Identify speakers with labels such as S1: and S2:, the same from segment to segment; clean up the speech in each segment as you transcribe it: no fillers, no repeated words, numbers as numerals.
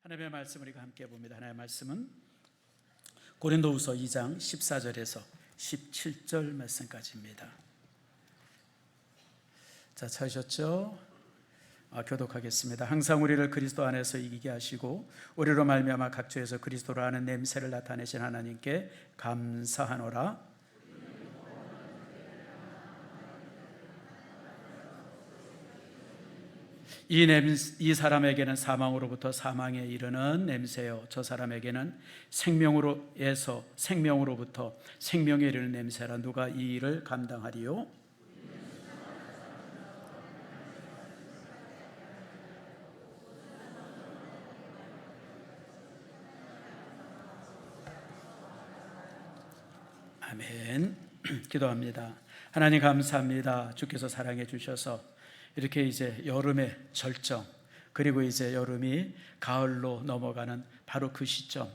S1: 하나님의 말씀 우리가 함께 봅니다. 하나님의 말씀은 고린도후서 2장 14절에서 17절 말씀까지입니다. 자, 찾으셨죠? 교독하겠습니다. 항상 우리를 그리스도 안에서 이기게 하시고 우리로 말미암아 각처에서 그리스도를 아는 냄새를 나타내신 하나님께 감사하노라. 이 사람에게는 사망으로부터 사망에 이르는 냄새요, 저 사람에게는 생명으로부터 생명에 이르는 냄새라. 누가 이 일을 감당하리요? 아멘. 기도합니다. 하나님 감사합니다. 주께서 사랑해 주셔서 이렇게 이제 여름의 절정, 그리고 이제 여름이 가을로 넘어가는 바로 그 시점,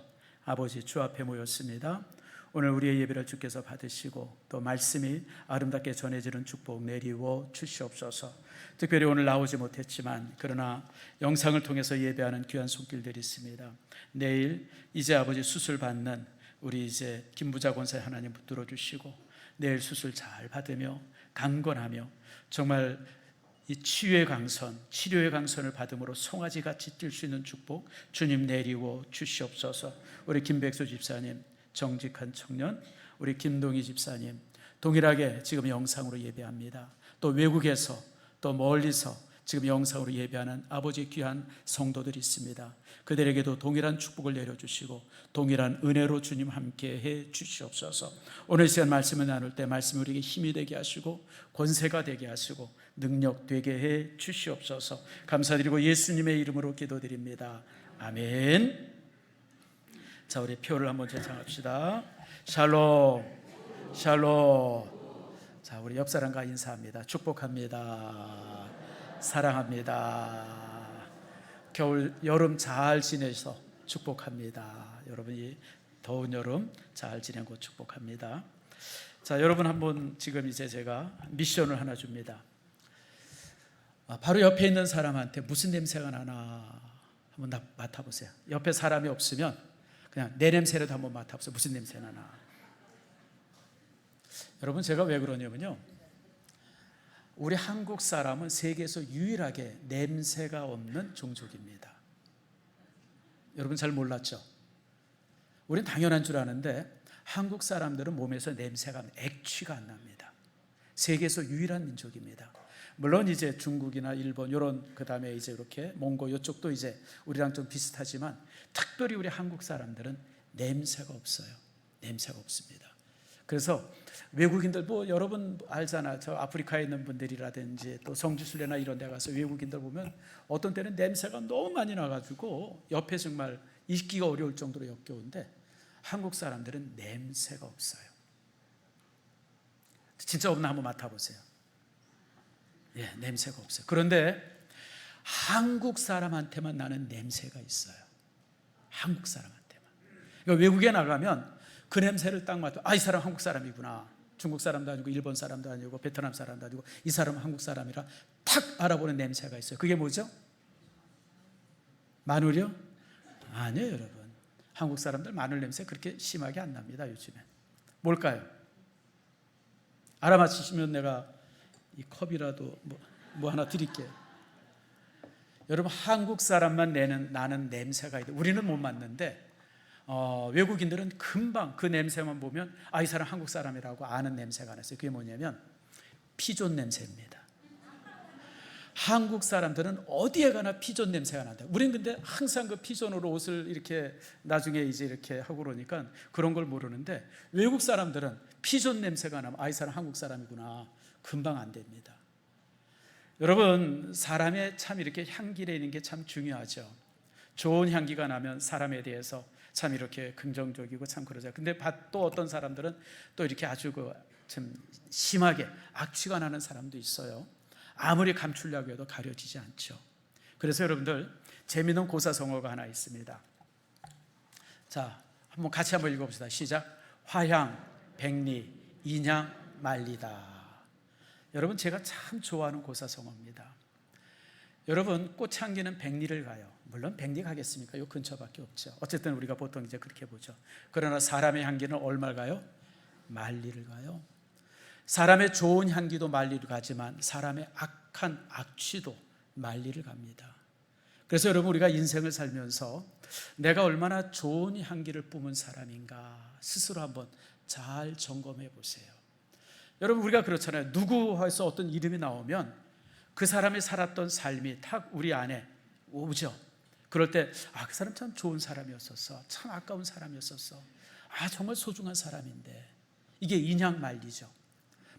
S1: 아버지 주 앞에 모였습니다. 오늘 우리의 예배를 주께서 받으시고 또 말씀이 아름답게 전해지는 축복 내리워 주시옵소서. 특별히 오늘 나오지 못했지만 그러나 영상을 통해서 예배하는 귀한 손길들이 있습니다. 내일 이제 아버지 수술 받는 우리 이제 김부자 권사의 하나님 붙들어 주시고 내일 수술 잘 받으며 강건하며 정말 이 치유의 강선, 치료의 강선을 받음으로 송아지같이 뛸 수 있는 축복 주님 내리워 주시옵소서. 우리 김백수 집사님, 정직한 청년, 우리 김동희 집사님 동일하게 지금 영상으로 예배합니다. 또 외국에서 또 멀리서 지금 영상으로 예배하는 아버지 귀한 성도들이 있습니다. 그들에게도 동일한 축복을 내려주시고 동일한 은혜로 주님 함께해 주시옵소서. 오늘 시간 말씀을 나눌 때 말씀이 우리에게 힘이 되게 하시고 권세가 되게 하시고 능력 되게 해 주시옵소서. 감사드리고 예수님의 이름으로 기도드립니다. 아멘. 자, 우리 표를 한번 제창합시다. 샬롬, 샬롬. 자, 우리 옆 사람과 인사합니다. 축복합니다. 사랑합니다. 겨울, 여름 잘 지내서 축복합니다. 여러분이 더운 여름 잘 지내고 축복합니다. 자, 여러분 한번 지금 이제 제가 미션을 하나 줍니다. 바로 옆에 있는 사람한테 무슨 냄새가 나나 한번 맡아보세요. 옆에 사람이 없으면 그냥 내 냄새라도 한번 맡아보세요. 무슨 냄새 나나. 여러분 제가 왜 그러냐면요, 우리 한국 사람은 세계에서 유일하게 냄새가 없는 종족입니다. 여러분 잘 몰랐죠? 우린 당연한 줄 아는데 한국 사람들은 몸에서 냄새가, 액취가 안 납니다. 세계에서 유일한 민족입니다. 물론 이제 중국이나 일본 이런, 그 다음에 이제 이렇게 몽고 이쪽도 이제 우리랑 좀 비슷하지만 특별히 우리 한국 사람들은 냄새가 없어요. 냄새가 없습니다. 그래서 외국인들 뭐 여러분 알잖아. 저 아프리카에 있는 분들이라든지 또 성지순례나 이런 데 가서 외국인들 보면 어떤 때는 냄새가 너무 많이 나가지고 옆에 정말 있기가 어려울 정도로 역겨운데 한국 사람들은 냄새가 없어요. 진짜 없나 한번 맡아보세요. 예, 냄새가 없어요. 그런데 한국 사람한테만 나는 냄새가 있어요. 한국 사람한테만. 그러니까 외국에 나가면 그 냄새를 딱 맡아, 이 사람 한국 사람이구나. 중국 사람도 아니고 일본 사람도 아니고 베트남 사람도 아니고 이 사람은 한국 사람이라 탁 알아보는 냄새가 있어요. 그게 뭐죠? 마늘이요? 아니에요, 여러분. 한국 사람들 마늘 냄새 그렇게 심하게 안 납니다, 요즘엔. 뭘까요? 알아맞히시면 내가 이 컵이라도 뭐 하나 드릴게요. 여러분 한국 사람만 나는 냄새가 있다. 우리는 못 맡는데 외국인들은 금방 그 냄새만 보면 이 사람 한국 사람이라고 아는 냄새가 났어요. 그게 뭐냐면 피존 냄새입니다. 한국 사람들은 어디에 가나 피존 냄새가 난다. 우린 근데 항상 그 피존으로 옷을 이렇게 나중에 이제 이렇게 하고 그러니까 그런 걸 모르는데 외국 사람들은 피존 냄새가 나면 이 사람 한국 사람이구나. 금방 안 됩니다. 여러분 사람의 참 이렇게 향기 내는 게 참 중요하죠. 좋은 향기가 나면 사람에 대해서 참 이렇게 긍정적이고 참 그러죠. 근데 또 어떤 사람들은 또 이렇게 아주 좀 심하게 악취가 나는 사람도 있어요. 아무리 감추려고 해도 가려지지 않죠. 그래서 여러분들 재미있는 고사성어가 하나 있습니다. 자, 한번 같이 한번 읽어봅시다. 시작. 화향, 백리, 인향, 말리다. 여러분 제가 참 좋아하는 고사성어입니다. 여러분 꽃향기는 백리를 가요. 물론 백리 가겠습니까? 요 근처밖에 없죠. 어쨌든 우리가 보통 이제 그렇게 보죠. 그러나 사람의 향기는 얼마를 가요? 만리를 가요. 사람의 좋은 향기도 만리를 가지만 사람의 악한 악취도 만리를 갑니다. 그래서 여러분, 우리가 인생을 살면서 내가 얼마나 좋은 향기를 뿜은 사람인가 스스로 한번 잘 점검해 보세요. 여러분, 우리가 그렇잖아요. 누구 해서 어떤 이름이 나오면 그 사람이 살았던 삶이 탁 우리 안에 오죠. 그럴 때 그 사람 참 좋은 사람이었었어, 참 아까운 사람이었었어, 정말 소중한 사람인데, 이게 인양 만리죠.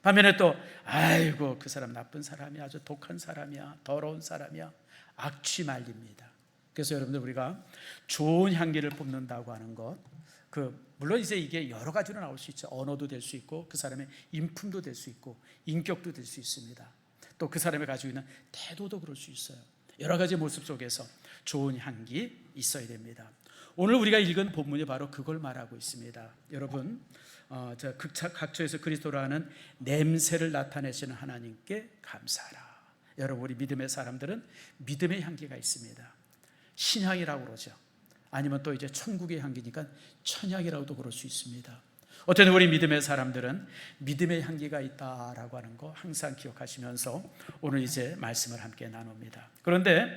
S1: 반면에 또 아이고 그 사람 나쁜 사람이야, 아주 독한 사람이야, 더러운 사람이야, 악취 말립니다. 그래서 여러분들, 우리가 좋은 향기를 뿜는다고 하는 것, 물론 이제 이게 여러 가지로 나올 수 있죠. 언어도 될 수 있고, 그 사람의 인품도 될 수 있고, 인격도 될 수 있습니다. 또 그 사람이 가지고 있는 태도도 그럴 수 있어요. 여러 가지 모습 속에서 좋은 향기 있어야 됩니다. 오늘 우리가 읽은 본문이 바로 그걸 말하고 있습니다. 여러분, 각처에서 그리스도라는 냄새를 나타내시는 하나님께 감사하라. 여러분, 우리 믿음의 사람들은 믿음의 향기가 있습니다. 신향이라고 그러죠. 아니면 또 이제 천국의 향기니까 천향이라고도 그럴 수 있습니다. 어쨌든 우리 믿음의 사람들은 믿음의 향기가 있다라고 하는 거 항상 기억하시면서 오늘 이제 말씀을 함께 나눕니다. 그런데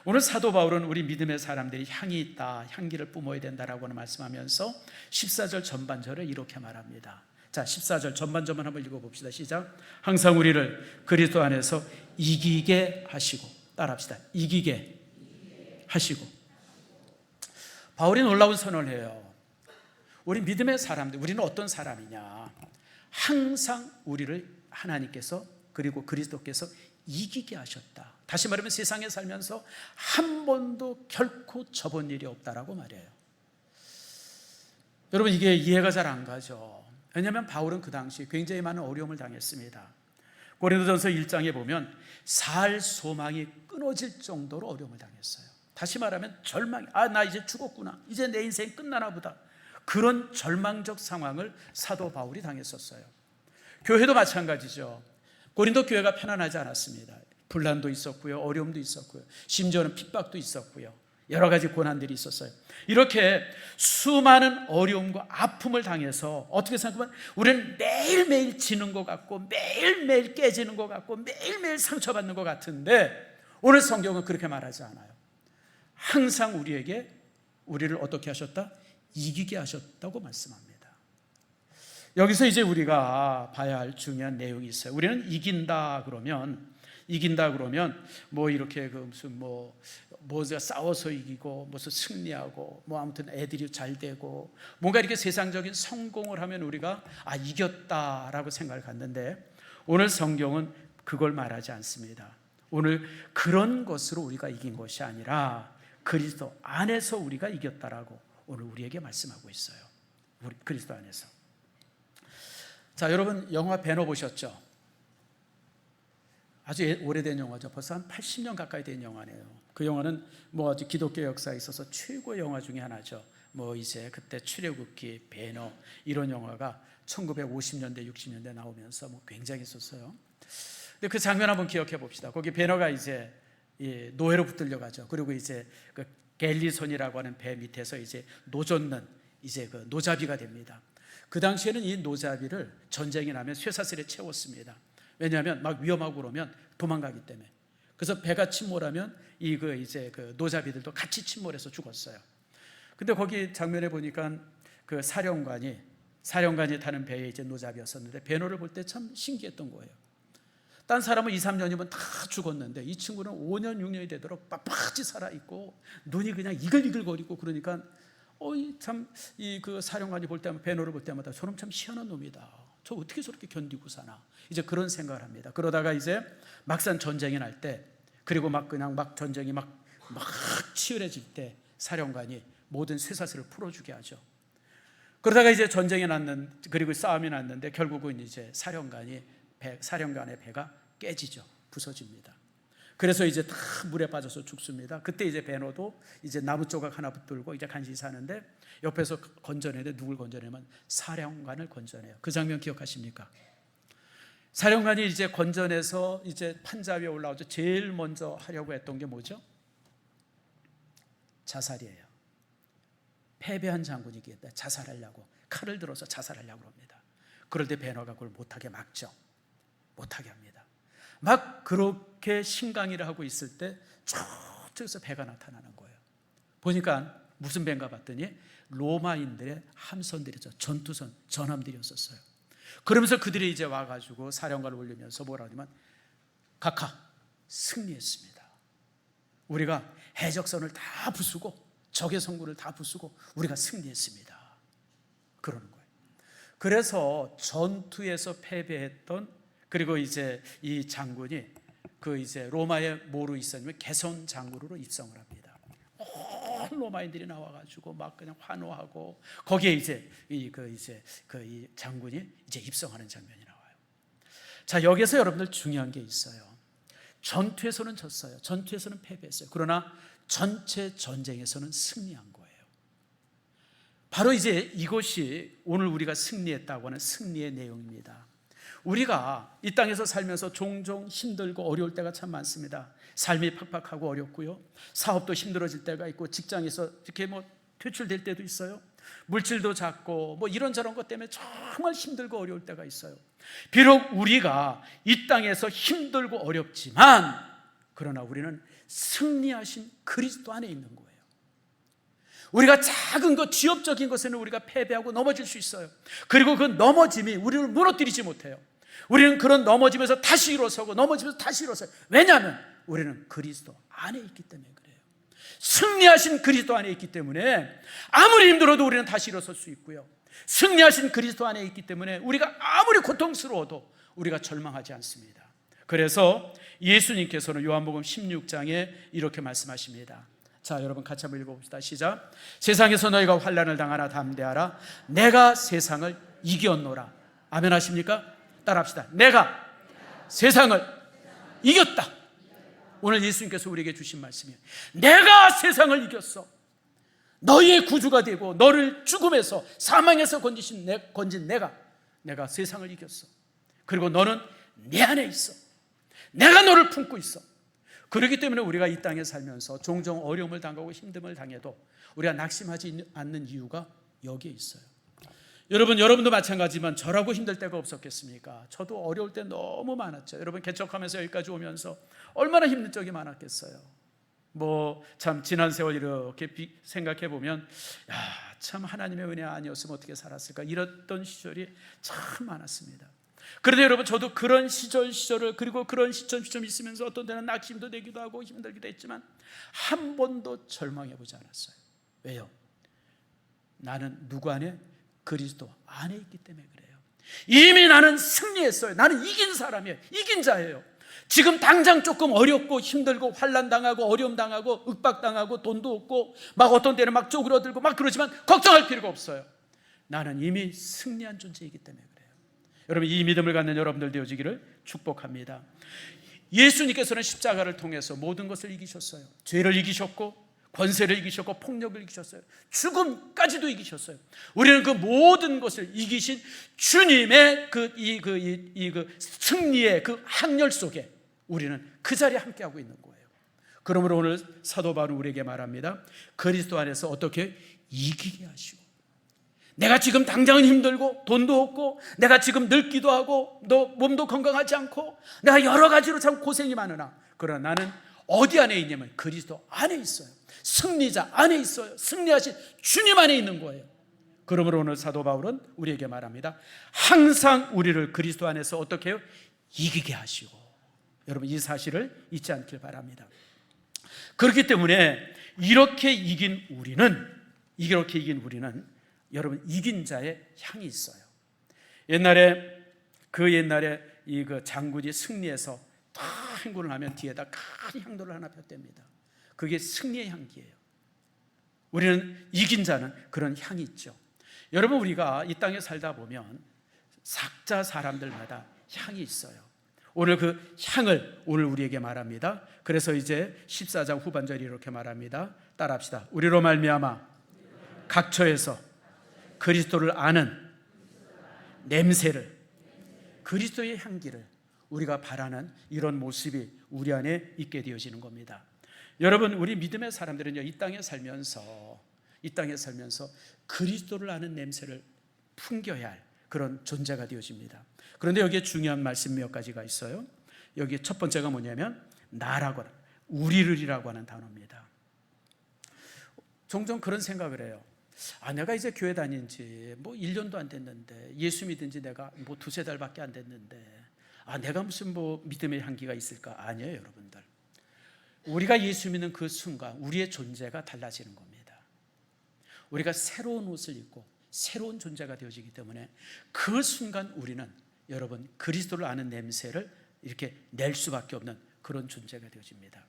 S1: 오늘 사도 바울은 우리 믿음의 사람들이 향이 있다, 향기를 뿜어야 된다라고 말씀하면서 14절 전반절을 이렇게 말합니다. 자, 14절 전반절만 한번 읽어봅시다. 시작. 항상 우리를 그리스도 안에서 이기게 하시고, 따라합시다. 이기게 하시고. 바울이 놀라운 선언을 해요. 우리 믿음의 사람들, 우리는 어떤 사람이냐? 항상 우리를 하나님께서 그리고 그리스도께서 이기게 하셨다. 다시 말하면 세상에 살면서 한 번도 결코 접은 일이 없다라고 말해요. 여러분, 이게 이해가 잘 안 가죠. 왜냐하면 바울은 그 당시 굉장히 많은 어려움을 당했습니다. 고린도전서 1장에 보면 살 소망이 끊어질 정도로 어려움을 당했어요. 다시 말하면 절망, 나 이제 죽었구나, 이제 내 인생 끝나나 보다, 그런 절망적 상황을 사도 바울이 당했었어요. 교회도 마찬가지죠. 고린도 교회가 편안하지 않았습니다. 분란도 있었고요, 어려움도 있었고요, 심지어는 핍박도 있었고요, 여러 가지 고난들이 있었어요. 이렇게 수많은 어려움과 아픔을 당해서 어떻게 생각하면 우리는 매일매일 지는 것 같고, 매일매일 깨지는 것 같고, 매일매일 상처받는 것 같은데, 오늘 성경은 그렇게 말하지 않아요. 항상 우리를 어떻게 하셨다? 이기게 하셨다고 말씀합니다. 여기서 이제 우리가 봐야 할 중요한 내용이 있어요. 우리는 이긴다 그러면 뭐 이렇게 무슨 뭐가 싸워서 이기고, 무슨 승리하고, 아무튼 애들이 잘 되고, 뭔가 이렇게 세상적인 성공을 하면 우리가 이겼다라고 생각을 갖는데, 오늘 성경은 그걸 말하지 않습니다. 오늘 그런 것으로 우리가 이긴 것이 아니라 그리스도 안에서 우리가 이겼다라고 오늘 우리에게 말씀하고 있어요. 우리 그리스도 안에서. 자, 여러분 영화 배너 보셨죠? 아주 오래된 영화죠. 벌써 한 80년 가까이 된 영화네요. 그 영화는 아주 기독교 역사에 있어서 최고의 영화 중에 하나죠. 이제 그때 출애굽기, 배너 이런 영화가 1950년대, 60년대 나오면서 굉장히 있었어요. 근데 그 장면 한번 기억해 봅시다. 거기 배너가 이제 노예로 붙들려 가죠. 그리고 이제 그 갤리손이라고 하는 배 밑에서 이제 노젓는 이제 그 노자비가 됩니다. 그 당시에는 이 노자비를 전쟁이 나면 쇠사슬에 채웠습니다. 왜냐하면 막 위험하고 그러면 도망가기 때문에. 그래서 배가 침몰하면 이제 그 노자비들도 같이 침몰해서 죽었어요. 근데 거기 장면에 보니까 그 사령관이 타는 배에 이제 노자비였었는데, 배너를 볼 때 참 신기했던 거예요. 딴 사람은 2, 3년이면 다 죽었는데 이 친구는 5년, 6년이 되도록 빳빳이 살아있고 눈이 그냥 이글이글거리고, 그러니까 참 그 사령관이 볼 때마다, 배너를 볼 때마다 저놈 참 희한한 놈이다, 저 어떻게 저렇게 견디고 사나, 이제 그런 생각을 합니다. 그러다가 이제 막상 전쟁이 날 때, 그리고 막 전쟁이 막 치열해질 때 사령관이 모든 쇠사슬을 풀어주게 하죠. 그러다가 이제 그리고 싸움이 났는데 결국은 이제 사령관의 배가 깨지죠. 부서집니다. 그래서 이제 다 물에 빠져서 죽습니다. 그때 이제 배너도 이제 나무 조각 하나 붙들고 이제 간신히 사는데, 옆에서 건져내는데 누굴 건져내면 사령관을 건져내요. 그 장면 기억하십니까? 사령관이 이제 건져내서 이제 판자 위에 올라오죠. 제일 먼저 하려고 했던 게 뭐죠? 자살이에요. 패배한 장군이 이기겠다. 자살하려고 칼을 들어서 자살하려고 합니다. 그럴 때 베너가 그걸 못하게 막죠. 못하게 합니다. 막 그렇게 신강의를 하고 있을 때 저쪽에서 배가 나타나는 거예요. 보니까 무슨 배인가 봤더니 로마인들의 함선들이죠. 전투선, 전함들이었었어요. 그러면서 그들이 이제 와가지고 사령관을 올리면서 뭐라 하냐면 각하 승리했습니다. 우리가 해적선을 다 부수고 적의 성군을 다 부수고 우리가 승리했습니다. 그러는 거예요. 그래서 전투에서 패배했던, 그리고 이제 이 장군이 그 이제 로마의 뭐로 있었냐면 개선 장군으로 입성을 합니다. 온 로마인들이 나와가지고 막 그냥 환호하고 거기에 이제 이 장군이 이제 입성하는 장면이 나와요. 자, 여기서 여러분들 중요한 게 있어요. 전투에서는 졌어요. 전투에서는 패배했어요. 그러나 전체 전쟁에서는 승리한 거예요. 바로 이제 이것이 오늘 우리가 승리했다고 하는 승리의 내용입니다. 우리가 이 땅에서 살면서 종종 힘들고 어려울 때가 참 많습니다. 삶이 팍팍하고 어렵고요, 사업도 힘들어질 때가 있고, 직장에서 이렇게 퇴출될 때도 있어요. 물질도 작고 이런저런 것 때문에 정말 힘들고 어려울 때가 있어요. 비록 우리가 이 땅에서 힘들고 어렵지만 그러나 우리는 승리하신 그리스도 안에 있는 거예요. 우리가 작은 것, 지엽적인 것에는 우리가 패배하고 넘어질 수 있어요. 그리고 그 넘어짐이 우리를 무너뜨리지 못해요. 우리는 그런 넘어지면서 다시 일어서고 넘어지면서 다시 일어서요. 왜냐하면 우리는 그리스도 안에 있기 때문에 그래요. 승리하신 그리스도 안에 있기 때문에 아무리 힘들어도 우리는 다시 일어설 수 있고요, 승리하신 그리스도 안에 있기 때문에 우리가 아무리 고통스러워도 우리가 절망하지 않습니다. 그래서 예수님께서는 요한복음 16장에 이렇게 말씀하십니다. 자, 여러분 같이 한번 읽어봅시다. 시작. 세상에서 너희가 환난을 당하나 담대하라. 내가 세상을 이겼노라. 아멘 하십니까? 따라합시다. 내가 세상을 이겼다. 오늘 예수님께서 우리에게 주신 말씀이에요. 내가 세상을 이겼어. 너희의 구주가 되고 너를 죽음에서 사망에서 건진 내가 세상을 이겼어. 그리고 너는 내 안에 있어. 내가 너를 품고 있어. 그렇기 때문에 우리가 이 땅에 살면서 종종 어려움을 당하고 힘듦을 당해도 우리가 낙심하지 않는 이유가 여기에 있어요. 여러분도 마찬가지지만 저라고 힘들 때가 없었겠습니까? 저도 어려울 때 너무 많았죠. 여러분 개척하면서 여기까지 오면서 얼마나 힘든 적이 많았겠어요. 참 지난 세월 이렇게 생각해 보면 참 하나님의 은혜 아니었으면 어떻게 살았을까, 이랬던 시절이 참 많았습니다. 그런데 여러분, 저도 그런 시절을, 그리고 그런 시점 있으면서 어떤 때는 낙심도 되기도 하고 힘들기도 했지만 한 번도 절망해 보지 않았어요. 왜요? 나는 누구 안에? 그리스도 안에 있기 때문에 그래요. 이미 나는 승리했어요. 나는 이긴 사람이에요. 이긴 자예요. 지금 당장 조금 어렵고 힘들고 환난당하고 어려움당하고 윽박당하고 돈도 없고 어떤 때는 쪼그러들고 그러지만 걱정할 필요가 없어요. 나는 이미 승리한 존재이기 때문에 그래요. 여러분, 이 믿음을 갖는 여러분들 되어지기를 축복합니다. 예수님께서는 십자가를 통해서 모든 것을 이기셨어요. 죄를 이기셨고 권세를 이기셨고 폭력을 이기셨어요. 죽음까지도 이기셨어요. 우리는 그 모든 것을 이기신 주님의 승리의 그 항렬 속에 우리는 그 자리에 함께하고 있는 거예요. 그러므로 오늘 사도 바울은 우리에게 말합니다. 그리스도 안에서 어떻게 이기게 하시고, 내가 지금 당장은 힘들고 돈도 없고 내가 지금 늙기도 하고 몸도 건강하지 않고 내가 여러 가지로 참 고생이 많으나, 그러나 나는 어디 안에 있냐면 그리스도 안에 있어요. 승리자 안에 있어요. 승리하신 주님 안에 있는 거예요. 그러므로 오늘 사도 바울은 우리에게 말합니다. 항상 우리를 그리스도 안에서 어떻게 해요? 이기게 하시고. 여러분, 이 사실을 잊지 않길 바랍니다. 그렇기 때문에 이렇게 이긴 우리는 여러분, 이긴 자의 향이 있어요. 옛날에 이 장군이 승리해서 다 행군을 하면 뒤에다 큰 향도를 하나 폈답니다. 그게 승리의 향기예요. 우리는 이긴 자는 그런 향이 있죠. 여러분, 우리가 이 땅에 살다 보면 각자 사람들마다 향이 있어요. 오늘 그 향을 오늘 우리에게 말합니다. 그래서 이제 14장 후반절이 이렇게 말합니다. 따라합시다. 우리로 말미암아 각처에서 그리스도를 아는 냄새를, 그리스도의 향기를 우리가 바라는 이런 모습이 우리 안에 있게 되어지는 겁니다. 여러분, 우리 믿음의 사람들은요, 이 땅에 살면서 그리스도를 아는 냄새를 풍겨야 할 그런 존재가 되어집니다. 그런데 여기에 중요한 말씀 몇 가지가 있어요. 여기 첫 번째가 뭐냐면 나라고 하는, 우리를이라고 하는 단어입니다. 종종 그런 생각을 해요. 내가 이제 교회 다닌 지 1년도 안 됐는데, 예수 믿은 지 내가 두세 달밖에 안 됐는데, 내가 무슨 믿음의 향기가 있을까? 아니에요, 여러분들. 우리가 예수 믿는 그 순간 우리의 존재가 달라지는 겁니다. 우리가 새로운 옷을 입고 새로운 존재가 되어지기 때문에 그 순간 우리는, 여러분, 그리스도를 아는 냄새를 이렇게 낼 수밖에 없는 그런 존재가 되어집니다.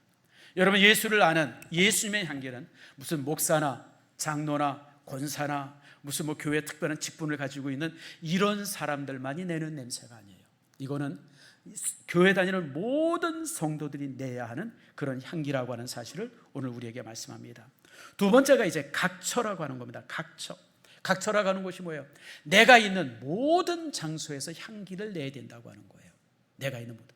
S1: 여러분, 예수를 아는 예수님의 향기는 무슨 목사나 장로나 권사나 무슨 교회 특별한 직분을 가지고 있는 이런 사람들만이 내는 냄새가 아니에요. 이거는 교회 다니는 모든 성도들이 내야 하는 그런 향기라고 하는 사실을 오늘 우리에게 말씀합니다. 두 번째가 이제 각처라고 하는 겁니다. 각처라고 하는 것이 뭐예요? 내가 있는 모든 장소에서 향기를 내야 된다고 하는 거예요. 내가 있는 모든.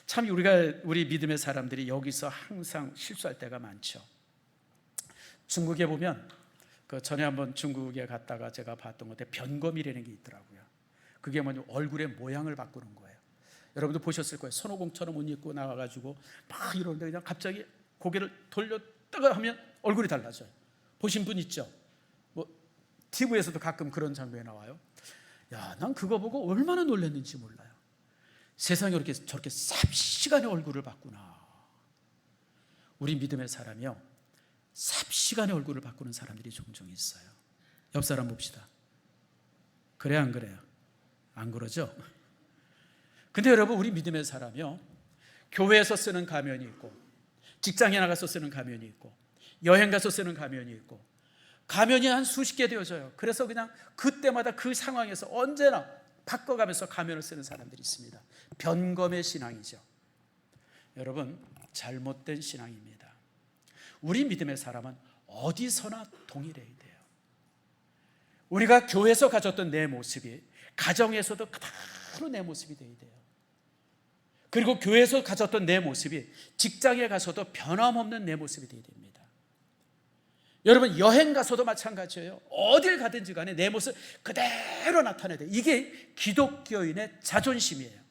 S1: 참 우리 믿음의 사람들이 여기서 항상 실수할 때가 많죠. 중국에 보면 전에 한번 중국에 갔다가 제가 봤던 건데 변검이라는 게 있더라고요. 그게 뭐냐면 얼굴의 모양을 바꾸는 거예요. 여러분도 보셨을 거예요. 손오공처럼 옷 입고 나와가지고 막 이러는데 그냥 갑자기 고개를 돌렸다가 하면 얼굴이 달라져요. 보신 분 있죠? TV에서도 가끔 그런 장면이 나와요. 난 그거 보고 얼마나 놀랐는지 몰라요. 세상에 저렇게 삽시간에 얼굴을 바꾸나. 우리 믿음의 사람이요, 삽시간에 얼굴을 바꾸는 사람들이 종종 있어요. 옆 사람 봅시다. 그래, 안 그래요? 안 그러죠? 근데 여러분, 우리 믿음의 사람이요, 교회에서 쓰는 가면이 있고, 직장에 나가서 쓰는 가면이 있고, 여행 가서 쓰는 가면이 있고, 가면이 한 수십 개 되어져요. 그래서 그냥 그때마다 그 상황에서 언제나 바꿔가면서 가면을 쓰는 사람들이 있습니다. 변검의 신앙이죠. 여러분, 잘못된 신앙입니다. 우리 믿음의 사람은 어디서나 동일해야 돼요. 우리가 교회에서 가졌던 내 모습이 가정에서도 그대로 내 모습이 돼야 돼요. 그리고 교회에서 가졌던 내 모습이 직장에 가서도 변함없는 내 모습이 돼야 됩니다. 여러분, 여행 가서도 마찬가지예요. 어딜 가든지 간에 내 모습 그대로 나타내야 돼요. 이게 기독교인의 자존심이에요.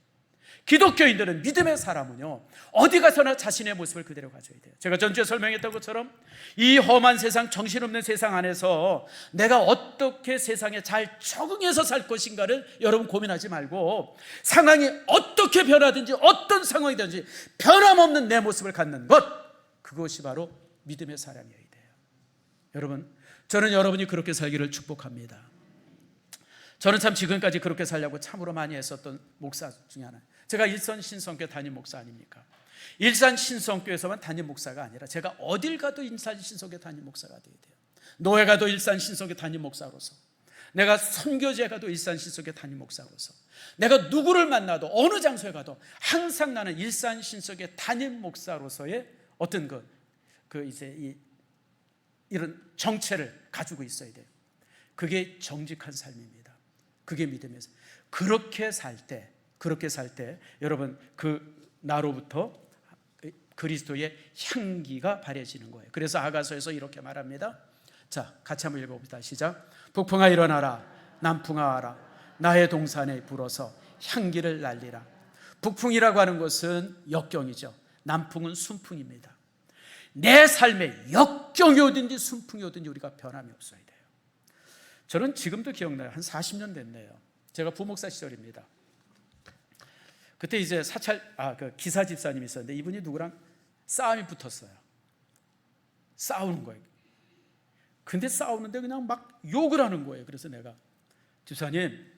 S1: 기독교인들은, 믿음의 사람은요, 어디 가서나 자신의 모습을 그대로 가져야 돼요. 제가 전주에 설명했던 것처럼 이 험한 세상, 정신없는 세상 안에서 내가 어떻게 세상에 잘 적응해서 살 것인가를 여러분 고민하지 말고, 상황이 어떻게 변하든지 어떤 상황이든지 변함없는 내 모습을 갖는 것, 그것이 바로 믿음의 사람이어야 돼요. 여러분, 저는 여러분이 그렇게 살기를 축복합니다. 저는 참 지금까지 그렇게 살려고 참으로 많이 했었던 목사 중에 하나, 제가 일산 신성교회 담임 목사 아닙니까? 일산 신성교회에서만 담임 목사가 아니라 제가 어딜 가도 일산 신성교회 담임 목사가 되어야 돼요. 노회 가도 일산 신성교회 담임 목사로서, 내가 선교제 가도 일산 신성교회 담임 목사로서, 내가 누구를 만나도 어느 장소에 가도 항상 나는 일산 신성교회 담임 목사로서의 어떤 이런 정체를 가지고 있어야 돼요. 그게 정직한 삶입니다. 그게 믿음에서 그렇게 살 때 여러분, 그 나로부터 그리스도의 향기가 발해지는 거예요. 그래서 아가서에서 이렇게 말합니다. 자, 같이 한번 읽어봅시다. 시작. 북풍아 일어나라, 남풍아 와라, 나의 동산에 불어서 향기를 날리라. 북풍이라고 하는 것은 역경이죠. 남풍은 순풍입니다. 내 삶에 역경이 오든지 순풍이 오든지 우리가 변함이 없어야 돼요. 저는 지금도 기억나요. 한 40년 됐네요. 제가 부목사 시절입니다. 그때 이제 기사 집사님이 있었는데 이분이 누구랑 싸움이 붙었어요. 싸우는 거예요. 근데 싸우는데 그냥 막 욕을 하는 거예요. 그래서 내가, 집사님,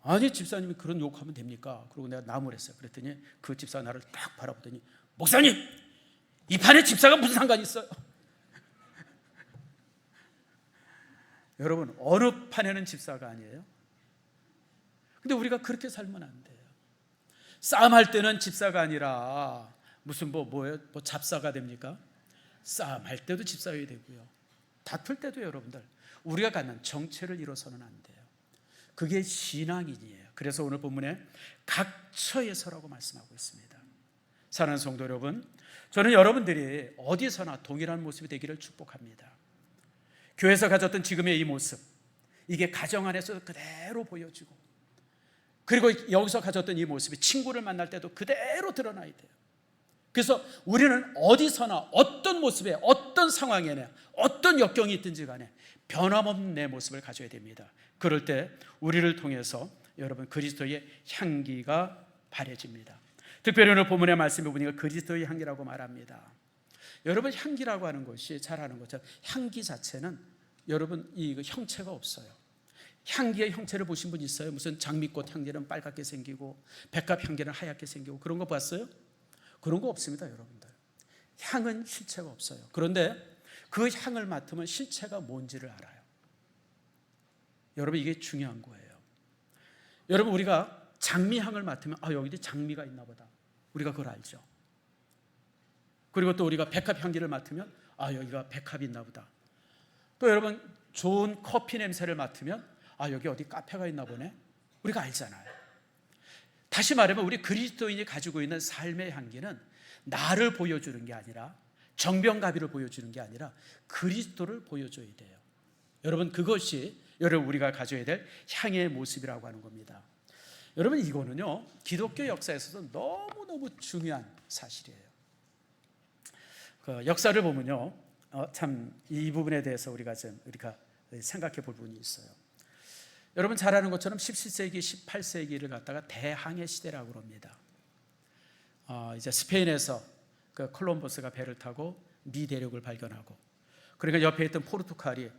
S1: 아니 집사님이 그런 욕하면 됩니까? 그러고 내가 나무를 했어요. 그랬더니 그 집사가 나를 딱 바라보더니, 목사님, 이 판에 집사가 무슨 상관이 있어요? 여러분, 어느 판에는 집사가 아니에요? 근데 우리가 그렇게 살면 안 돼요. 싸움할 때는 집사가 아니라 무슨 잡사가 됩니까? 싸움할 때도 집사여야 되고요, 다툴 때도 여러분들 우리가 갖는 정체를 잃어서는 안 돼요. 그게 신앙인이에요. 그래서 오늘 본문에 각처에서라고 말씀하고 있습니다. 사랑하는 성도 여러분, 저는 여러분들이 어디서나 동일한 모습이 되기를 축복합니다. 교회에서 가졌던 지금의 이 모습, 이게 가정 안에서 그대로 보여지고, 그리고 여기서 가졌던 이 모습이 친구를 만날 때도 그대로 드러나야 돼요. 그래서 우리는 어디서나 어떤 모습에, 어떤 상황에나 어떤 역경이 있든지 간에 변함없는 내 모습을 가져야 됩니다. 그럴 때 우리를 통해서 여러분 그리스도의 향기가 바래집니다. 특별히 오늘 본문의 말씀에 보니까 그리스도의 향기라고 말합니다. 여러분, 향기라고 하는 것이 잘 아는 것처럼 향기 자체는 여러분 이 형체가 없어요. 향기의 형체를 보신 분 있어요? 무슨 장미꽃 향기는 빨갛게 생기고 백합 향기는 하얗게 생기고 그런 거 봤어요? 그런 거 없습니다, 여러분들. 향은 실체가 없어요. 그런데 그 향을 맡으면 실체가 뭔지를 알아요. 여러분, 이게 중요한 거예요. 여러분, 우리가 장미향을 맡으면 여기도 장미가 있나 보다, 우리가 그걸 알죠. 그리고 또 우리가 백합 향기를 맡으면 여기가 백합이 있나 보다. 또 여러분, 좋은 커피 냄새를 맡으면 여기 어디 카페가 있나 보네, 우리가 알잖아요. 다시 말하면 우리 그리스도인이 가지고 있는 삶의 향기는 나를 보여주는 게 아니라, 정병가비를 보여주는 게 아니라 그리스도를 보여줘야 돼요. 여러분, 그것이 여러분 우리가 가져야 될 향의 모습이라고 하는 겁니다. 여러분, 이거는요 기독교 역사에서도 너무너무 중요한 사실이에요. 그 역사를 보면요 참 이 부분에 대해서 우리가 생각해 볼 부분이 있어요. 여러분 잘 아는 것처럼 17세기, 18세기를 갖다가 대항해 시대라고 합니다. 이제 스페인에서 그 콜럼버스가 배를 타고 미 대륙을 발견하고, 그러니까 옆에 있던 포르투갈이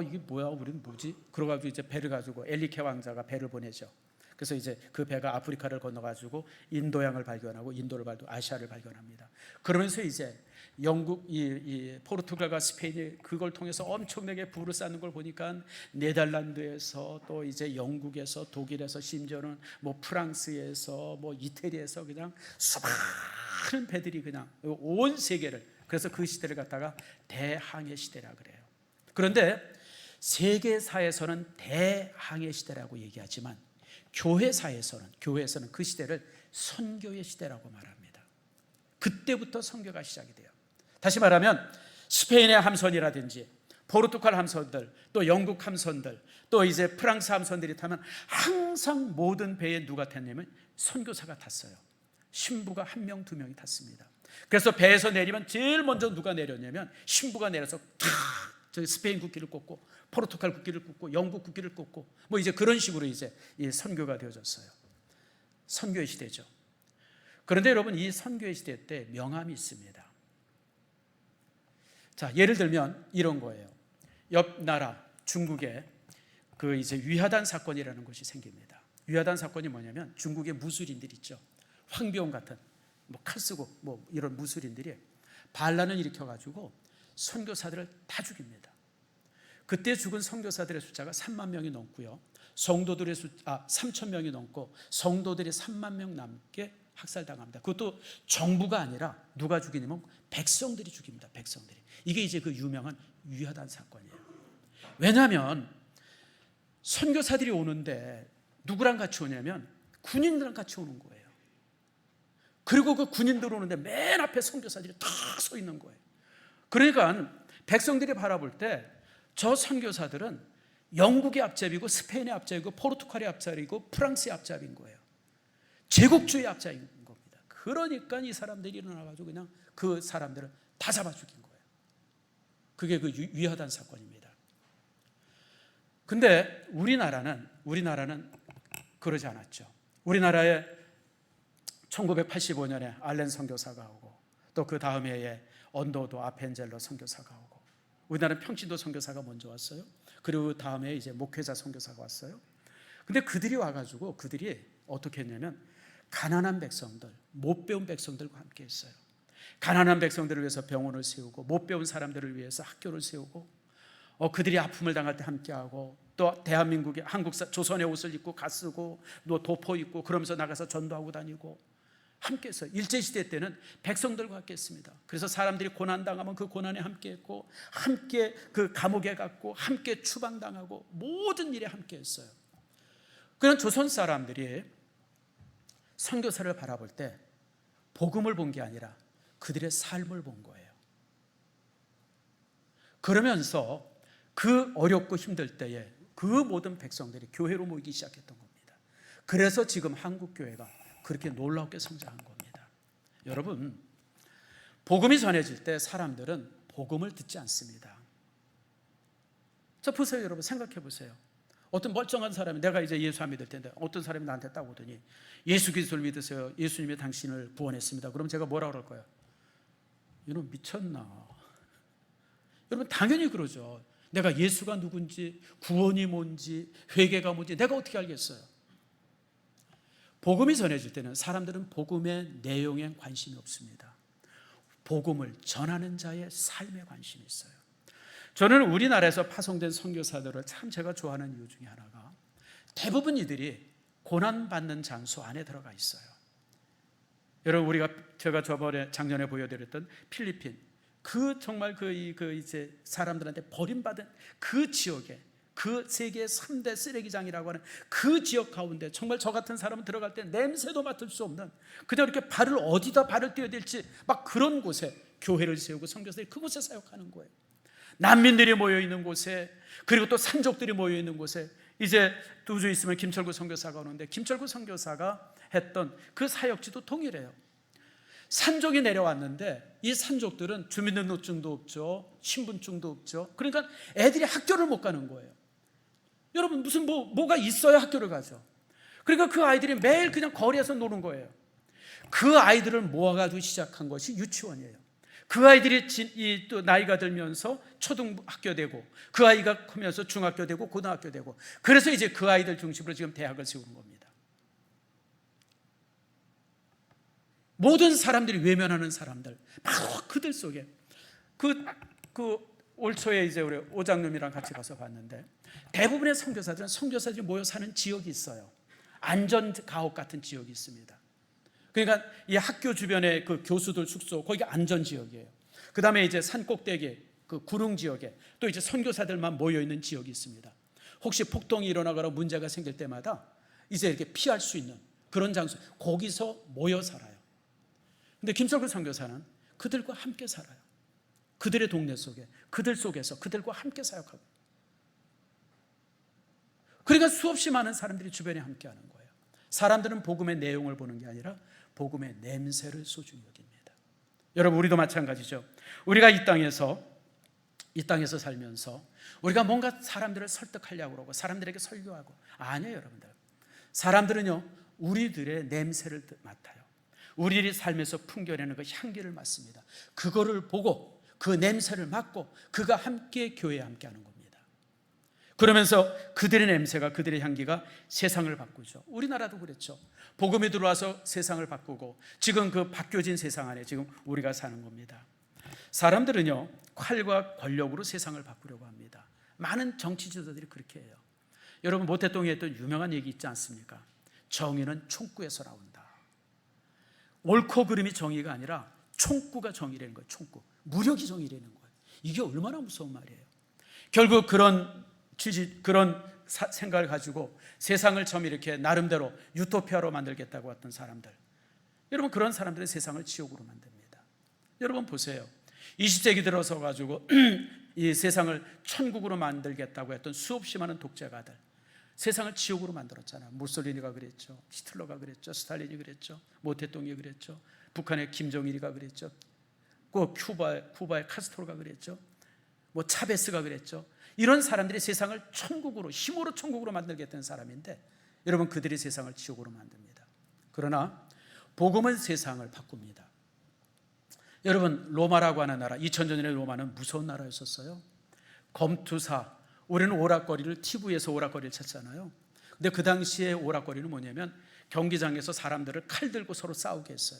S1: 이게 뭐야, 우리는 뭐지? 그러가지고 이제 배를 가지고 엘리케 왕자가 배를 보내죠. 그래서 이제 그 배가 아프리카를 건너가지고 인도양을 발견하고 인도를 발견, 아시아를 발견합니다. 그러면서 이제 영국, 이 포르투갈과 스페인이 그걸 통해서 엄청나게 부를 쌓는 걸 보니까 네덜란드에서 또 이제 영국에서 독일에서 심지어는 뭐 프랑스에서 뭐 이태리에서 그냥 수많은 배들이 그냥 온 세계를, 그래서 그 시대를 갖다가 대항해 시대라 그래요. 그런데 세계사에서는 대항해 시대라고 얘기하지만 교회에서는 그 시대를 선교의 시대라고 말합니다. 그때부터 선교가 시작이 돼요. 다시 말하면 스페인의 함선이라든지 포르투갈 함선들, 또 영국 함선들, 또 이제 프랑스 함선들이 타면 항상 모든 배에 누가 탔냐면 선교사가 탔어요. 신부가 1명, 2명이 탔습니다. 그래서 배에서 내리면 제일 먼저 누가 내렸냐면 신부가 내려서 저기 스페인 국기를 꽂고 포르투갈 국기를 꽂고 영국 국기를 꽂고 뭐 이제 그런 식으로 이제 이 선교가 되어졌어요. 선교의 시대죠. 그런데 여러분, 이 선교의 시대 때 명함이 있습니다. 자, 예를 들면 이런 거예요. 옆 나라 중국에 그 이제 위화단 사건이라는 것이 생깁니다. 위화단 사건이 뭐냐면 중국의 무술인들 있죠. 황비용 같은 뭐 칼 쓰고 뭐 이런 무술인들이 반란을 일으켜가지고 선교사들을 다 죽입니다. 그때 죽은 선교사들의 숫자가 3만 명이 넘고요. 성도들의 3천 명이 넘고 성도들이 3만 명 넘게 학살당합니다. 그것도 정부가 아니라 누가 죽이냐면 백성들이 죽입니다. 백성들이. 이게 이제 그 유명한 위화단 사건이에요. 왜냐하면 선교사들이 오는데 누구랑 같이 오냐면 군인들랑 같이 오는 거예요. 그리고 그 군인들 오는데 맨 앞에 선교사들이 다 서 있는 거예요. 그러니까 백성들이 바라볼 때 저 선교사들은 영국의 앞잡이고 스페인의 앞잡이고 포르투갈의 앞잡이고 프랑스의 앞잡이인 거예요. 제국주의 앞잡이인 겁니다. 그러니까 이 사람들이 일어나가지고 그냥 그 사람들을 다 잡아 죽인 거예요. 그게 그 위화단 사건입니다. 근데 우리나라는 그러지 않았죠. 우리나라에 1985년에 알렌 선교사가 오고 또 그 다음 해에 언도도 아펜젤로 선교사가 오고, 우리나라는 평신도 선교사가 먼저 왔어요. 그리고 다음에 이제 목회자 선교사가 왔어요. 근데 그들이 와가지고 그들이 어떻게 했냐면 가난한 백성들, 못 배운 백성들과 함께 했어요. 가난한 백성들을 위해서 병원을 세우고 못 배운 사람들을 위해서 학교를 세우고, 그들이 아픔을 당할 때 함께하고, 또 대한민국의 조선의 옷을 입고 가 쓰고 또 도포 입고 그러면서 나가서 전도하고 다니고 함께 했어요. 일제시대 때는 백성들과 함께 했습니다. 그래서 사람들이 고난당하면 그 고난에 함께 했고, 함께 그 감옥에 갔고, 함께 추방당하고 모든 일에 함께 했어요. 그런 조선 사람들이 선교사를 바라볼 때 복음을 본 게 아니라 그들의 삶을 본 거예요. 그러면서 그 어렵고 힘들 때에 그 모든 백성들이 교회로 모이기 시작했던 겁니다. 그래서 지금 한국교회가 그렇게 놀랍게 성장한 겁니다. 여러분, 복음이 전해질 때 사람들은 복음을 듣지 않습니다. 자, 보세요. 여러분, 생각해 보세요. 어떤 멀쩡한 사람이, 내가 이제 예수 안 믿을 텐데 어떤 사람이 나한테 딱 오더니 예수 그리스도를 믿으세요, 예수님이 당신을 구원했습니다. 그럼 제가 뭐라 그럴 거예요? 이놈 미쳤나? 여러분, 당연히 그러죠. 내가 예수가 누군지, 구원이 뭔지, 회개가 뭔지 내가 어떻게 알겠어요? 복음이 전해질 때는 사람들은 복음의 내용에 관심이 없습니다. 복음을 전하는 자의 삶에 관심이 있어요. 저는 우리나라에서 파송된 선교사들을 참 제가 좋아하는 이유 중에 하나가, 대부분 이들이 고난받는 장소 안에 들어가 있어요. 여러분, 제가 작년에 보여드렸던 필리핀, 정말 이제 사람들한테 버림받은 그 지역에, 그 세계 3대 쓰레기장이라고 하는 그 지역 가운데 정말 저 같은 사람은 들어갈 때 냄새도 맡을 수 없는, 그냥 이렇게 어디다 발을 떼어야 될지 막 그런 곳에 교회를 세우고 선교사들이 그곳에 사역하는 거예요. 난민들이 모여있는 곳에, 그리고 또 산족들이 모여있는 곳에 이제 2주 있으면 김철구 선교사가 오는데, 김철구 선교사가 했던 그 사역지도 동일해요. 산족이 내려왔는데 이 산족들은 주민등록증도 없죠, 신분증도 없죠. 그러니까 애들이 학교를 못 가는 거예요. 여러분, 무슨 뭐가 있어야 학교를 가죠. 그러니까 그 아이들이 매일 그냥 거리에서 노는 거예요. 그 아이들을 모아가지고 시작한 것이 유치원이에요. 그 아이들이 또 나이가 들면서 초등학교 되고, 그 아이가 크면서 중학교 되고 고등학교 되고, 그래서 이제 그 아이들 중심으로 지금 대학을 세우는 겁니다. 모든 사람들이 외면하는 사람들, 바로 그들 속에 올 초에 이제 우리 오장님이랑 같이 가서 봤는데, 대부분의 선교사들이 모여 사는 지역이 있어요. 안전 가옥 같은 지역이 있습니다. 그러니까 이 학교 주변에 그 교수들 숙소, 거기가 안전 지역이에요. 그 다음에 이제 산 꼭대기 그 구릉 지역에 또 이제 선교사들만 모여 있는 지역이 있습니다. 혹시 폭동이 일어나거나 문제가 생길 때마다 이제 이렇게 피할 수 있는 그런 장소, 거기서 모여 살아요. 근데 김철구 선교사는 그들과 함께 살아요. 그들의 동네 속에, 그들 속에서 그들과 함께 사역하고, 그러니까 수없이 많은 사람들이 주변에 함께 하는 거예요. 사람들은 복음의 내용을 보는 게 아니라 복음의 냄새를 소중히 여깁니다. 여러분, 우리도 마찬가지죠. 우리가 이 땅에서 살면서 우리가 뭔가 사람들을 설득하려고 그러고 사람들에게 설교하고, 아니에요. 여러분들, 사람들은요 우리들의 냄새를 맡아요. 우리들이 삶에서 풍겨내는 그 향기를 맡습니다. 그거를 보고 그 냄새를 맡고 그가 함께 교회에 함께 하는 겁니다. 그러면서 그들의 냄새가, 그들의 향기가 세상을 바꾸죠. 우리나라도 그랬죠. 복음이 들어와서 세상을 바꾸고, 지금 그 바뀌어진 세상 안에 지금 우리가 사는 겁니다. 사람들은요 칼과 권력으로 세상을 바꾸려고 합니다. 많은 정치 지도자들이 그렇게 해요. 여러분, 모태똥이 했던 유명한 얘기 있지 않습니까? 정의는 총구에서 나온다. 옳고 그름이 정의가 아니라 총구가 정의라는 거예요. 총구, 무력이 정의라는 거예요. 이게 얼마나 무서운 말이에요. 결국 그런 생각을 가지고 세상을 처음 이렇게 나름대로 유토피아로 만들겠다고 했던 사람들, 여러분, 그런 사람들은 세상을 지옥으로 만듭니다. 여러분 보세요. 20세기 들어서 가지고 이 세상을 천국으로 만들겠다고 했던 수없이 많은 독재가들, 세상을 지옥으로 만들었잖아요. 무솔리니가 그랬죠, 히틀러가 그랬죠, 스탈린이 그랬죠, 모태똥이 그랬죠, 북한의 김정일이가 그랬죠, 그 쿠바의 카스트로가 그랬죠, 뭐 차베스가 그랬죠. 이런 사람들이 세상을 천국으로, 힘으로 천국으로 만들겠다는 사람인데, 여러분, 그들이 세상을 지옥으로 만듭니다. 그러나 복음은 세상을 바꿉니다. 여러분, 로마라고 하는 나라, 2000년 전에 로마는 무서운 나라였었어요. 검투사, 우리는 오락거리를, TV에서 오락거리를 쳤잖아요. 근데 그 당시에 오락거리는 뭐냐면 경기장에서 사람들을 칼 들고 서로 싸우게 했어요.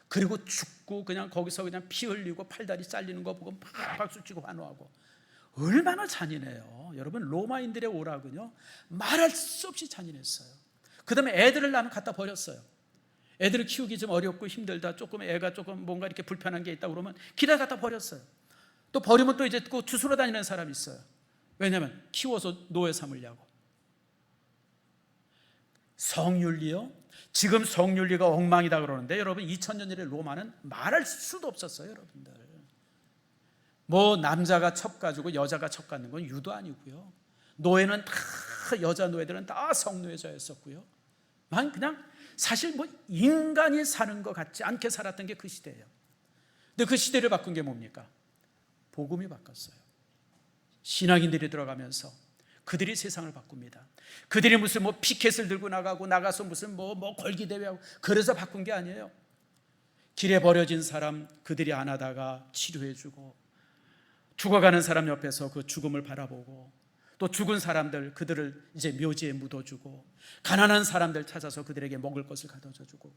S1: 그리고 죽고 그냥 거기서 그냥 피 흘리고 팔다리 잘리는 거 보고 막 박수치고 환호하고, 얼마나 잔인해요. 여러분, 로마인들의 오락은요 말할 수 없이 잔인했어요. 그 다음에 애들을 나는 갖다 버렸어요. 애들을 키우기 좀 어렵고 힘들다, 조금 애가 조금 뭔가 이렇게 불편한 게 있다 그러면 길에 갖다 버렸어요. 또 버리면 또 이제 그 주스러 다니는 사람이 있어요. 왜냐하면 키워서 노예 삼으려고. 성윤리요, 지금 성윤리가 엉망이다 그러는데 여러분 2000년 전에 로마는 말할 수도 없었어요. 여러분들 뭐 남자가 첩 가지고 여자가 첩 갖는 건 유도 아니고요. 노예는 다 여자 노예들은 다 성노예자였었고요. 그냥 사실 뭐 인간이 사는 것 같지 않게 살았던 게 그 시대예요. 근데 그 시대를 바꾼 게 뭡니까? 복음이 바꿨어요. 신앙인들이 들어가면서 그들이 세상을 바꿉니다. 그들이 무슨 뭐 피켓을 들고 나가서 무슨 뭐 걸기 대회하고 그래서 바꾼 게 아니에요. 길에 버려진 사람 그들이 안아다가 치료해주고, 죽어가는 사람 옆에서 그 죽음을 바라보고, 또 죽은 사람들 그들을 이제 묘지에 묻어주고, 가난한 사람들 찾아서 그들에게 먹을 것을 가져주고,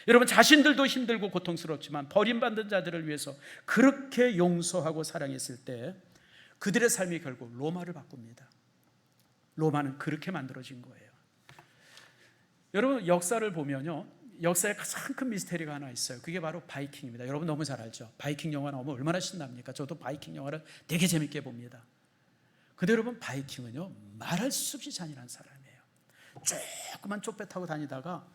S1: 여러분 자신들도 힘들고 고통스럽지만 버림받은 자들을 위해서 그렇게 용서하고 사랑했을 때 그들의 삶이 결국 로마를 바꿉니다. 로마는 그렇게 만들어진 거예요. 여러분 역사를 보면요, 역사에 가장 큰 미스테리가 하나 있어요. 그게 바로 바이킹입니다. 여러분 너무 잘 알죠? 바이킹 영화 나오면 얼마나 신납니까? 저도 바이킹 영화를 되게 재밌게 봅니다. 근데 여러분 바이킹은요 말할 수 없이 잔인한 사람이에요. 조그만 쪽배 타고 다니다가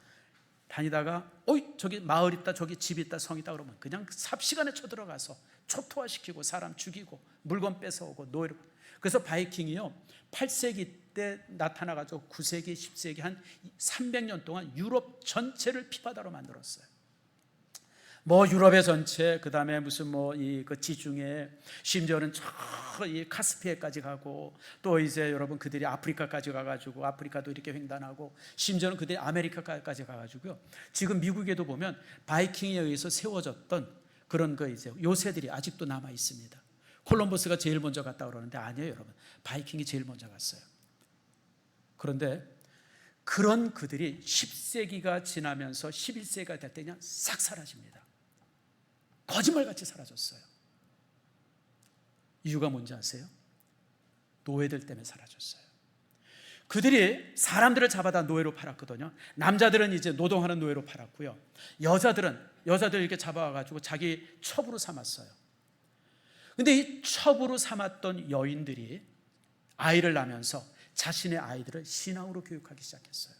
S1: 어이 저기 마을 있다, 저기 집 있다, 성 있다 그러면 그냥 삽시간에 쳐들어가서 초토화시키고 사람 죽이고 물건 뺏어오고 노예로. 그래서 바이킹이요 8세기 때 나타나가지고 9세기 10세기 한 300년 동안 유럽 전체를 피바다로 만들었어요. 뭐 유럽의 전체, 그 다음에 무슨 뭐 이 그 지중해, 심지어는 저 이 카스피해까지 가고, 또 이제 여러분 그들이 아프리카까지 가가지고 아프리카도 이렇게 횡단하고, 심지어는 그들이 아메리카까지 가가지고요. 지금 미국에도 보면 바이킹에 의해서 세워졌던 그런 그 이제 요새들이 아직도 남아 있습니다. 콜럼버스가 제일 먼저 갔다 그러는데 아니에요, 여러분. 바이킹이 제일 먼저 갔어요. 그런데 그런 그들이 10세기가 지나면서 11세기가 될 때 그냥 싹 사라집니다. 거짓말같이 사라졌어요. 이유가 뭔지 아세요? 노예들 때문에 사라졌어요. 그들이 사람들을 잡아다 노예로 팔았거든요. 남자들은 이제 노동하는 노예로 팔았고요. 여자들 이렇게 잡아와가지고 자기 첩으로 삼았어요. 근데 이 첩으로 삼았던 여인들이 아이를 낳으면서 자신의 아이들을 신앙으로 교육하기 시작했어요.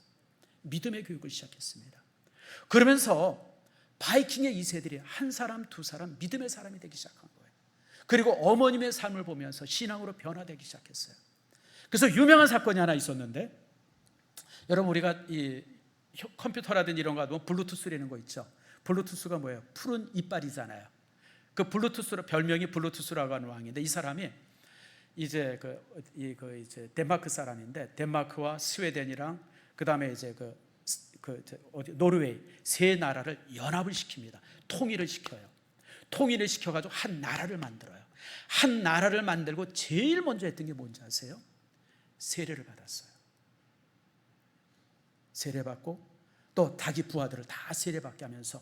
S1: 믿음의 교육을 시작했습니다. 그러면서 바이킹의 2세들이 한 사람 두 사람 믿음의 사람이 되기 시작한 거예요. 그리고 어머님의 삶을 보면서 신앙으로 변화되기 시작했어요. 그래서 유명한 사건이 하나 있었는데, 여러분 우리가 이 컴퓨터라든지 이런 거 하면 블루투스라는 거 있죠. 블루투스가 뭐예요? 푸른 이빨이잖아요. 그 블루투스로 별명이 블루투스라고 하는 왕인데, 이 사람이 이제 이제 덴마크 사람인데, 덴마크와 스웨덴이랑 그 다음에 이제 노르웨이 세 나라를 연합을 시킵니다. 통일을 시켜요. 통일을 시켜가지고 한 나라를 만들어요. 한 나라를 만들고 제일 먼저 했던 게 뭔지 아세요? 세례를 받았어요. 세례받고 또 자기 부하들을 다 세례받게 하면서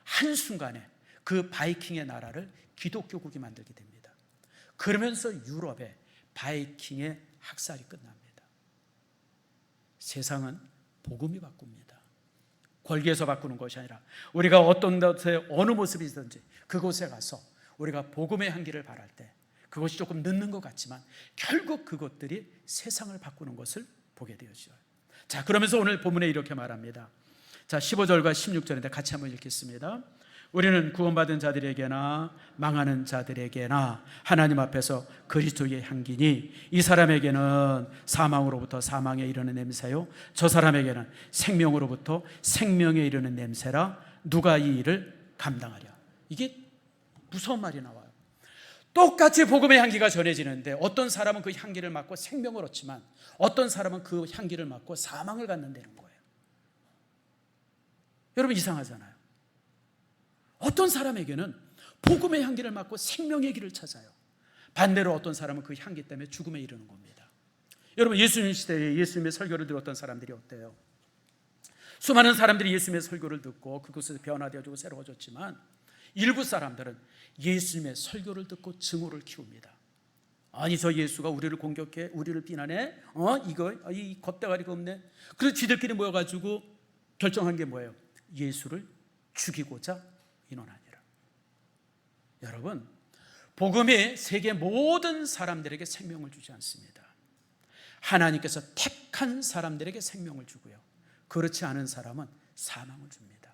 S1: 한순간에 그 바이킹의 나라를 기독교국이 만들게 됩니다. 그러면서 유럽에 바이킹의 학살이 끝납니다. 세상은 복음이 바꿉니다. 권리에서 바꾸는 것이 아니라 우리가 어떤 곳에 어느 모습이든지 그곳에 가서 우리가 복음의 향기를 발할 때, 그것이 조금 늦는 것 같지만 결국 그것들이 세상을 바꾸는 것을 보게 되어져요. 자, 그러면서 오늘 본문에 이렇게 말합니다. 자, 15절과 16절인데 같이 한번 읽겠습니다. 우리는 구원받은 자들에게나 망하는 자들에게나 하나님 앞에서 그리스도의 향기니, 이 사람에게는 사망으로부터 사망에 이르는 냄새요, 저 사람에게는 생명으로부터 생명에 이르는 냄새라. 누가 이 일을 감당하랴. 이게 무서운 말이 나와요. 똑같이 복음의 향기가 전해지는데 어떤 사람은 그 향기를 맡고 생명을 얻지만 어떤 사람은 그 향기를 맡고 사망을 갖는다는 거예요. 여러분 이상하잖아요. 어떤 사람에게는 복음의 향기를 맡고 생명의 길을 찾아요. 반대로 어떤 사람은 그 향기 때문에 죽음에 이르는 겁니다. 여러분 예수님 시대에 예수님의 설교를 들었던 사람들이 어때요? 수많은 사람들이 예수님의 설교를 듣고 그곳에서 변화되어지고 새로워졌지만 일부 사람들은 예수님의 설교를 듣고 증오를 키웁니다. 아니 저 예수가 우리를 공격해, 우리를 비난해, 이 겁대가리가 없네. 그래서 쥐들끼리 모여가지고 결정한 게 뭐예요? 예수를 죽이고자 인원하니라. 여러분, 복음이 세계 모든 사람들에게 생명을 주지 않습니다. 하나님께서 택한 사람들에게 생명을 주고요, 그렇지 않은 사람은 사망을 줍니다.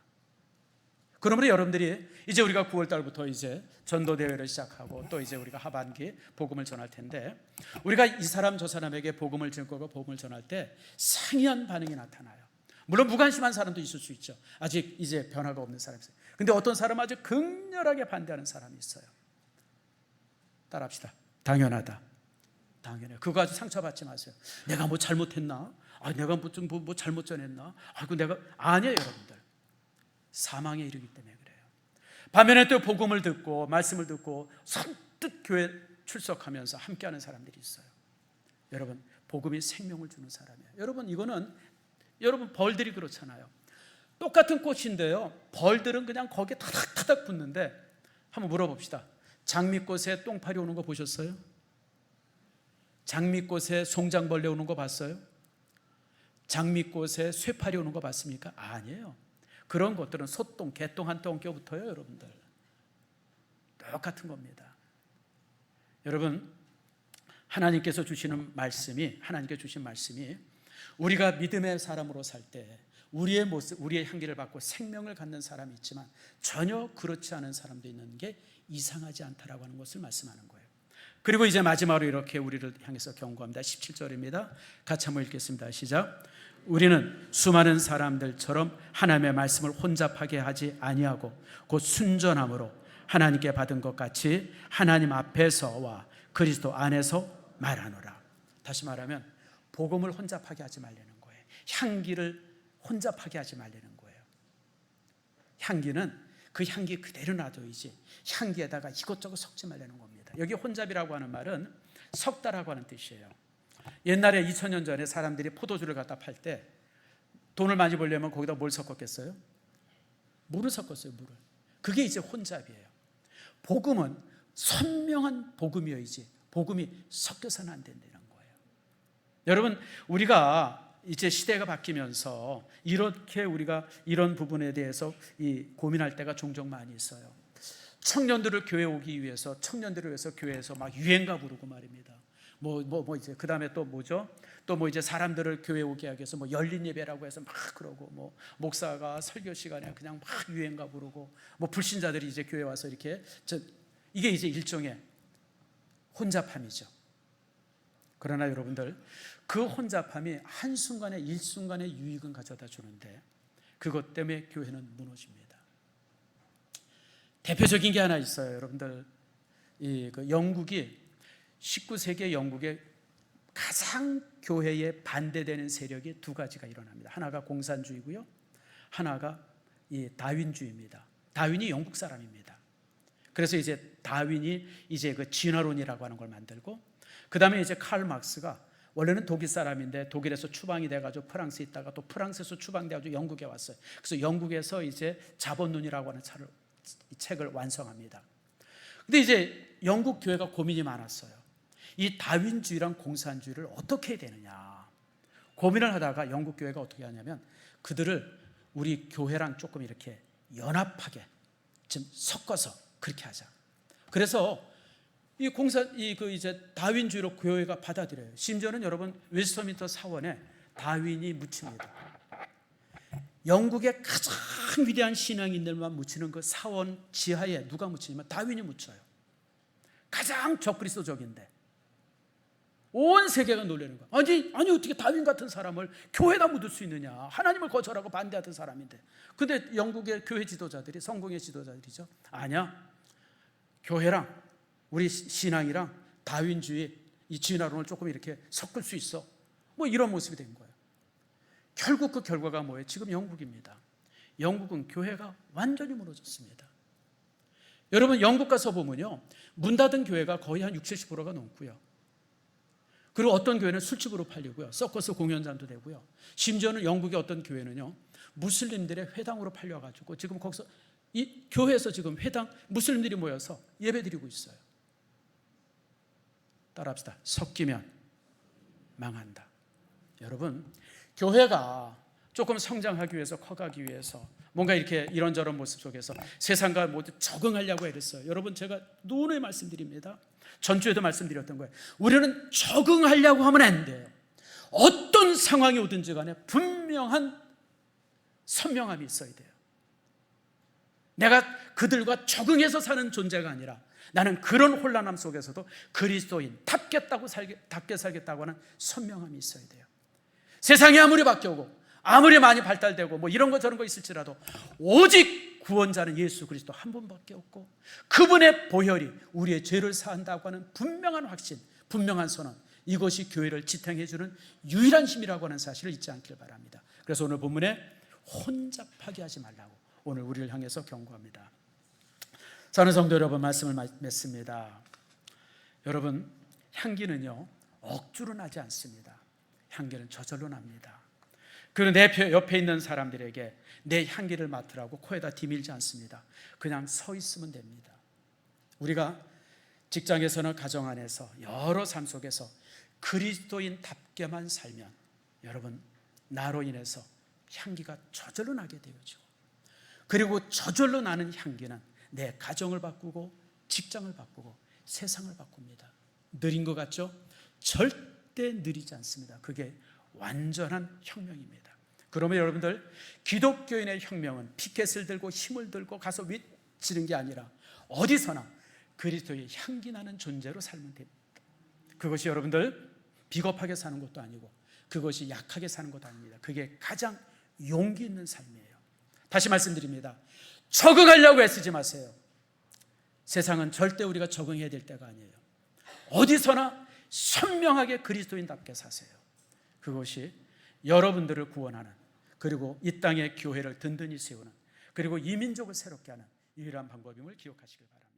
S1: 그러므로 여러분들이 이제 우리가 9월 달부터 이제 전도 대회를 시작하고 또 이제 우리가 하반기 복음을 전할 텐데, 우리가 이 사람 저 사람에게 복음을 전하고 복음을 전할 때 상이한 반응이 나타나요. 물론 무관심한 사람도 있을 수 있죠. 아직 이제 변화가 없는 사람이 있어요. 근데 어떤 사람은 아주 극렬하게 반대하는 사람이 있어요. 따라합시다. 당연하다. 당연해요. 그거 아주 상처받지 마세요. 내가 뭐 잘못했나? 내가 뭐 잘못 전했나? 내가 아니에요, 여러분들. 사망에 이르기 때문에 그래요. 반면에 또 복음을 듣고 말씀을 듣고 선뜻 교회 출석하면서 함께하는 사람들이 있어요. 여러분, 복음이 생명을 주는 사람이에요. 여러분, 이거는 여러분 벌들이 그렇잖아요. 똑같은 꽃인데요, 벌들은 그냥 거기에 타닥타닥 붙는데, 한번 물어봅시다. 장미꽃에 똥파리 오는 거 보셨어요? 장미꽃에 송장벌레 오는 거 봤어요? 장미꽃에 쇠파리 오는 거 봤습니까? 아니에요. 그런 것들은 소똥, 개똥 한 똥 껴붙어요, 여러분들. 똑같은 겁니다. 여러분, 하나님께서 주시는 말씀이, 하나님께 주신 말씀이 우리가 믿음의 사람으로 살 때 우리의 모습, 우리의 향기를 받고 생명을 갖는 사람이 있지만 전혀 그렇지 않은 사람도 있는 게 이상하지 않다라고 하는 것을 말씀하는 거예요. 그리고 이제 마지막으로 이렇게 우리를 향해서 경고합니다. 17절입니다. 같이 한번 읽겠습니다. 시작. 우리는 수많은 사람들처럼 하나님의 말씀을 혼잡하게 하지 아니하고 곧 순전함으로 하나님께 받은 것 같이 하나님 앞에서와 그리스도 안에서 말하노라. 다시 말하면 복음을 혼잡하게 하지 말라는 거예요. 향기를 혼잡하게 하지 말라는 거예요. 향기는 그 향기 그대로 놔둬야지 향기에다가 이것저것 섞지 말라는 겁니다. 여기 혼잡이라고 하는 말은 섞다라고 하는 뜻이에요. 옛날에 2000년 전에 사람들이 포도주를 갖다 팔 때 돈을 많이 벌려면 거기다 뭘 섞었겠어요? 물을 섞었어요. 물을. 그게 이제 혼잡이에요. 복음은 선명한 복음이어야지 복음이 섞여서는 안 된다는 거예요. 여러분, 우리가 이제 시대가 바뀌면서 이렇게 우리가 이런 부분에 대해서 고민할 때가 종종 많이 있어요. 청년들을 교회 오기 위해서, 청년들을 위해서 교회에서 막 유행가 부르고 말입니다. 이제 그 다음에 또 뭐죠? 또 뭐 이제 사람들을 교회 오게 하기 위해서 뭐 열린 예배라고 해서 막 그러고, 뭐 목사가 설교 시간에 그냥 막 유행가 부르고, 뭐 불신자들이 이제 교회 와서 이렇게 이게 이제 일종의 혼잡함이죠. 그러나 여러분들, 그 혼잡함이 한순간에 일순간의 유익은 가져다 주는데 그것 때문에 교회는 무너집니다. 대표적인 게 하나 있어요. 여러분들, 그 영국이 19세기 영국의 가장 교회에 반대되는 세력이 두 가지가 일어납니다. 하나가 공산주의고요, 하나가 다윈주의입니다. 다윈이 영국 사람입니다. 그래서 이제 다윈이 이제 그 진화론이라고 하는 걸 만들고, 그 다음에 이제 칼 막스가 원래는 독일 사람인데 독일에서 추방이 돼가지고 프랑스에 있다가 또 프랑스에서 추방돼가지고 영국에 왔어요. 그래서 영국에서 이제 자본론이라고 하는 책을 완성합니다. 근데 이제 영국 교회가 고민이 많았어요. 이 다윈주의랑 공산주의를 어떻게 해야 되느냐 고민을 하다가 영국 교회가 어떻게 하냐면 그들을 우리 교회랑 조금 이렇게 연합하게 좀 섞어서 그렇게 하자. 그래서 이제 다윈주의로 교회가 받아들여요. 심지어는 여러분, 웨스트민스터 사원에 다윈이 묻힙니다. 영국의 가장 위대한 신앙인들만 묻히는 그 사원 지하에 누가 묻히냐면 다윈이 묻혀요. 가장 적그리스도적인데 온 세계가 놀라는 거야. 아니 어떻게 다윈 같은 사람을 교회에다 묻을 수 있느냐. 하나님을 거절하고 반대하던 사람인데. 근데 영국의 교회 지도자들이, 성공의 지도자들이죠, 아니야, 교회랑 우리 신앙이랑 다윈주의 이 진화론을 조금 이렇게 섞을 수 있어. 뭐 이런 모습이 된 거예요. 결국 그 결과가 뭐예요? 지금 영국입니다. 영국은 교회가 완전히 무너졌습니다. 여러분, 영국 가서 보면요, 문 닫은 교회가 거의 한 60, 70%가 넘고요. 그리고 어떤 교회는 술집으로 팔리고요, 서커스 공연장도 되고요. 심지어는 영국의 어떤 교회는요, 무슬림들의 회당으로 팔려가지고 지금 거기서 이 교회에서 지금 회당 무슬림들이 모여서 예배드리고 있어요. 따라합시다. 섞이면 망한다. 여러분, 교회가 조금 성장하기 위해서, 커가기 위해서 뭔가 이렇게 이런저런 모습 속에서 세상과 모두 적응하려고 애랬어요. 여러분, 제가 누누이 말씀드립니다. 전주에도 말씀드렸던 거예요. 우리는 적응하려고 하면 안 돼요. 어떤 상황이 오든지 간에 분명한 선명함이 있어야 돼요. 내가 그들과 적응해서 사는 존재가 아니라 나는 그런 혼란함 속에서도 그리스도인답게 살겠다고 하는 선명함이 있어야 돼요. 세상이 아무리 바뀌고 아무리 많이 발달되고 뭐 이런 거 저런 거 있을지라도 오직 구원자는 예수 그리스도 한 분밖에 없고 그분의 보혈이 우리의 죄를 사한다고 하는 분명한 확신, 분명한 선언, 이것이 교회를 지탱해 주는 유일한 힘이라고 하는 사실을 잊지 않길 바랍니다. 그래서 오늘 본문에 혼잡하게 하지 말라고 오늘 우리를 향해서 경고합니다. 사랑하는 성도 여러분, 말씀을 맺습니다. 여러분, 향기는요 억지로 나지 않습니다. 향기는 저절로 납니다. 그리고 내 옆에 있는 사람들에게 내 향기를 맡으라고 코에다 디밀지 않습니다. 그냥 서 있으면 됩니다. 우리가 직장에서나 가정 안에서 여러 삶 속에서 그리스도인답게만 살면 여러분, 나로 인해서 향기가 저절로 나게 되어지고, 그리고 저절로 나는 향기는 내 가정을 바꾸고 직장을 바꾸고 세상을 바꿉니다. 느린 것 같죠? 절대 느리지 않습니다. 그게 완전한 혁명입니다. 그러면 여러분들, 기독교인의 혁명은 피켓을 들고 힘을 들고 가서 외치는 게 아니라 어디서나 그리스도의 향기 나는 존재로 살면 됩니다. 그것이 여러분들 비겁하게 사는 것도 아니고 그것이 약하게 사는 것도 아닙니다. 그게 가장 용기 있는 삶이에요. 다시 말씀드립니다. 적응하려고 애쓰지 마세요. 세상은 절대 우리가 적응해야 될 때가 아니에요. 어디서나 선명하게 그리스도인답게 사세요. 그것이 여러분들을 구원하는, 그리고 이 땅의 교회를 든든히 세우는, 그리고 이 민족을 새롭게 하는 유일한 방법임을 기억하시길 바랍니다.